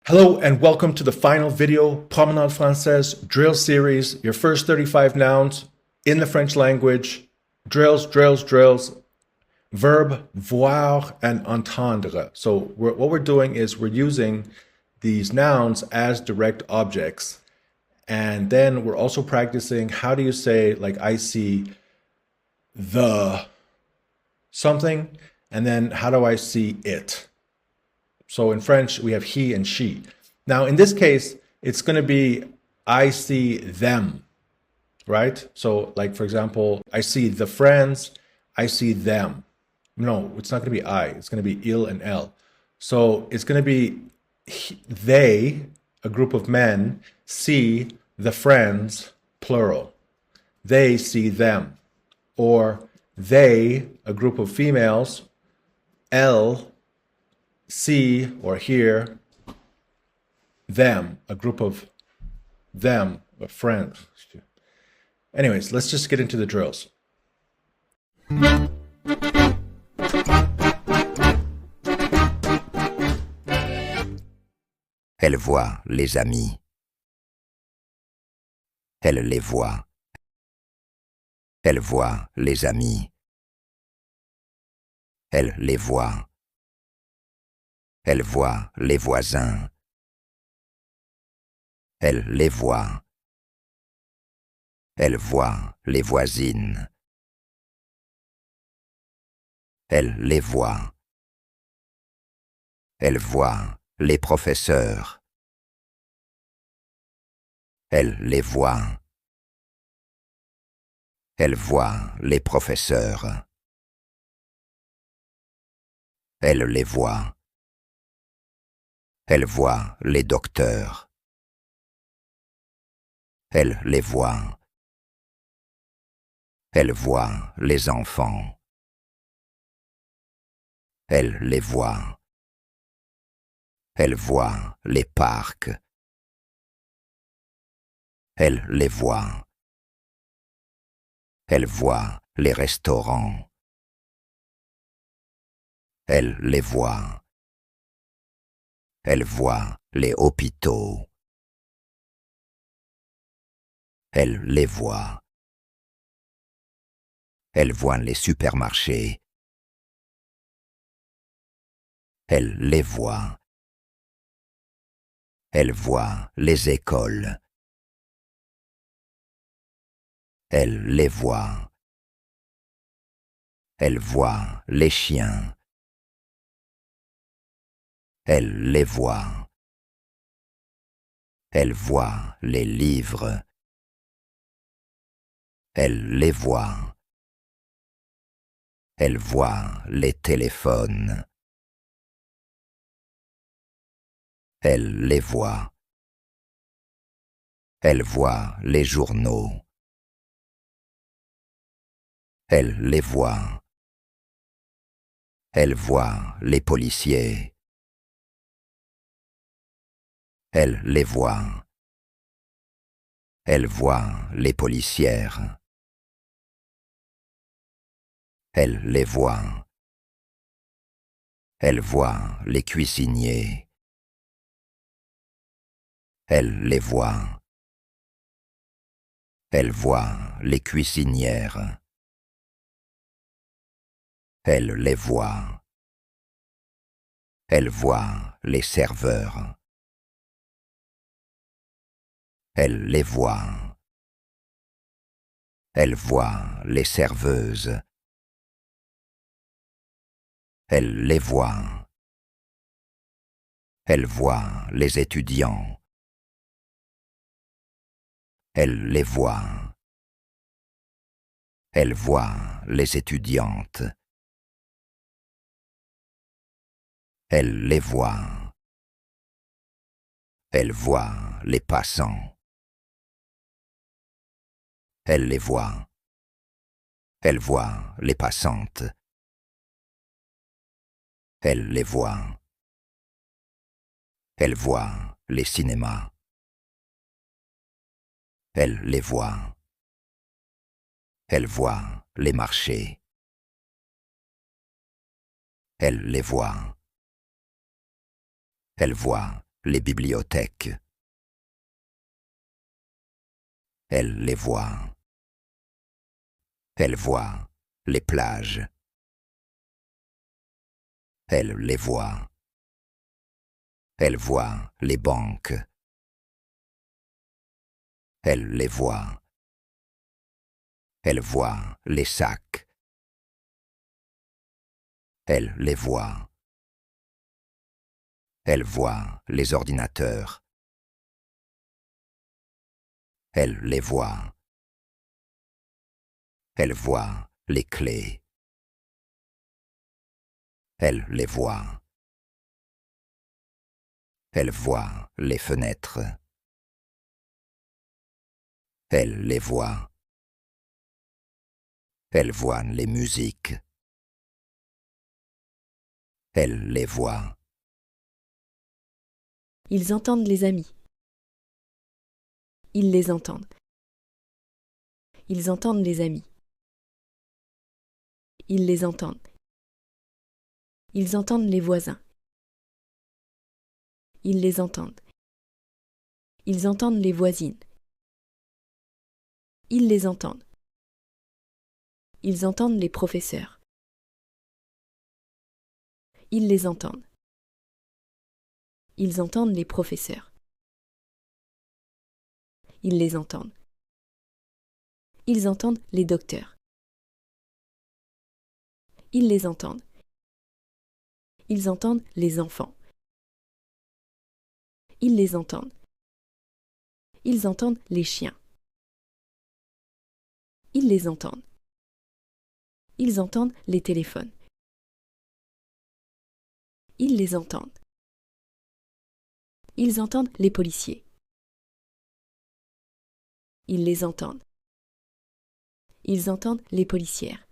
Hello and welcome to the final video, Promenade Française drill series, your first 35 nouns in the French language, drills, verb voir and entendre. So what we're doing is we're using these nouns as direct objects. And then we're also practicing how do you say, like, I see the something, and then how do I see it? So in French, we have he and she. Now, in this case, it's going to be I see them, right? So, like, for example, I see the friends, I see them. No, it's not going to be I, it's going to be il and elle. So it's going to be they, a group of men, see the friends, plural. They see them. Or they, a group of females, elle, see or hear them, a group of them, of friends. Anyways, let's just get into the drills. Elle voit les amis. Elle les voit. Elle voit les amis. Elle les voit. Elle voit les voisins. Elle les voit. Elle voit les voisines. Elle les voit. Elle voit les professeurs. Elle les voit. Elle voit les professeurs. Elle les voit. Elle voit les docteurs. Elle les voit. Elle voit les enfants. Elle les voit. Elle voit les parcs. Elle les voit. Elle voit les restaurants. Elle les voit. Elle voit les hôpitaux. Elle les voit. Elle voit les supermarchés. Elle les voit. Elle voit les écoles. Elle les voit. Elle voit les chiens. Elle les voit. Elle voit les livres. Elle les voit. Elle voit les téléphones. Elle les voit. Elle voit les journaux. Elle les voit. Elle voit les policiers. Elle les voit. Elle voit les policières. Elle les voit. Elle voit les cuisiniers. Elle les voit. Elle voit les cuisinières. Elle les voit. Elle voit les serveurs. Elle les voit. Elle voit les serveuses. Elle les voit. Elle voit les étudiants. Elle les voit. Elle voit les étudiantes. Elle les voit. Elle voit les passants. Elle les voit. Elle voit les passantes. Elle les voit. Elle voit les cinémas. Elle les voit. Elle voit les marchés. Elle les voit. Elle voit les bibliothèques. Elle les voit. Elle voit les plages. Elle les voit. Elle voit les banques. Elle les voit. Elle voit les sacs. Elle les voit. Elle voit les ordinateurs. Elle les voit. Elle voit les clés. Elle les voit. Elle voit les fenêtres. Elle les voit. Elle voit les musiques. Elle les voit. Ils entendent les amis. Ils les entendent. Ils entendent les amis. Ils les entendent. Ils entendent les voisins. Ils les entendent. Ils entendent les voisines. Ils les entendent. Ils entendent les professeurs. Ils les entendent. Ils entendent les professeurs. Ils les entendent. Ils entendent les docteurs. Ils les entendent. Ils entendent les enfants. Ils les entendent. Ils entendent les chiens. Ils les entendent. Ils entendent les téléphones. Ils les entendent. Ils entendent les policiers. Ils les entendent. Ils entendent les policières.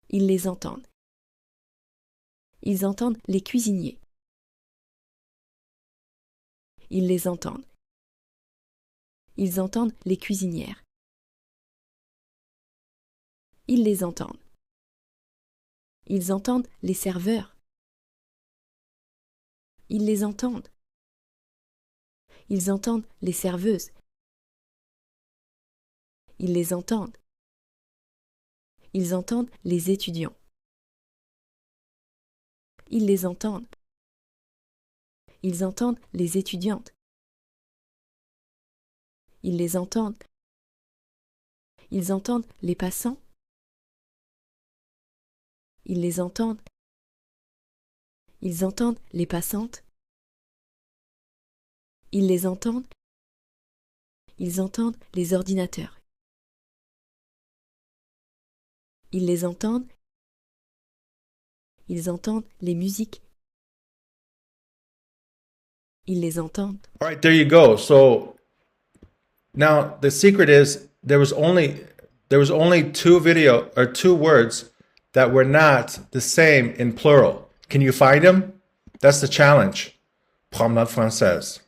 Ils les entendent. Ils entendent les cuisiniers. Ils les entendent. Ils entendent les cuisinières. Ils les entendent. Ils entendent les serveurs. Ils les entendent. Ils entendent les serveuses. Ils les entendent. Ils entendent les étudiants. Ils les entendent. Ils entendent les étudiantes. Ils les entendent. Ils entendent les passants. Ils les entendent. Ils entendent les passantes. Ils les entendent. Ils entendent les ordinateurs. Ils les entendent. Ils entendent les musiques. Ils les entendent. All right, there you go. So now the secret is there was only two words that were not the same in plural. Can you find them? That's the challenge. Promenade Française.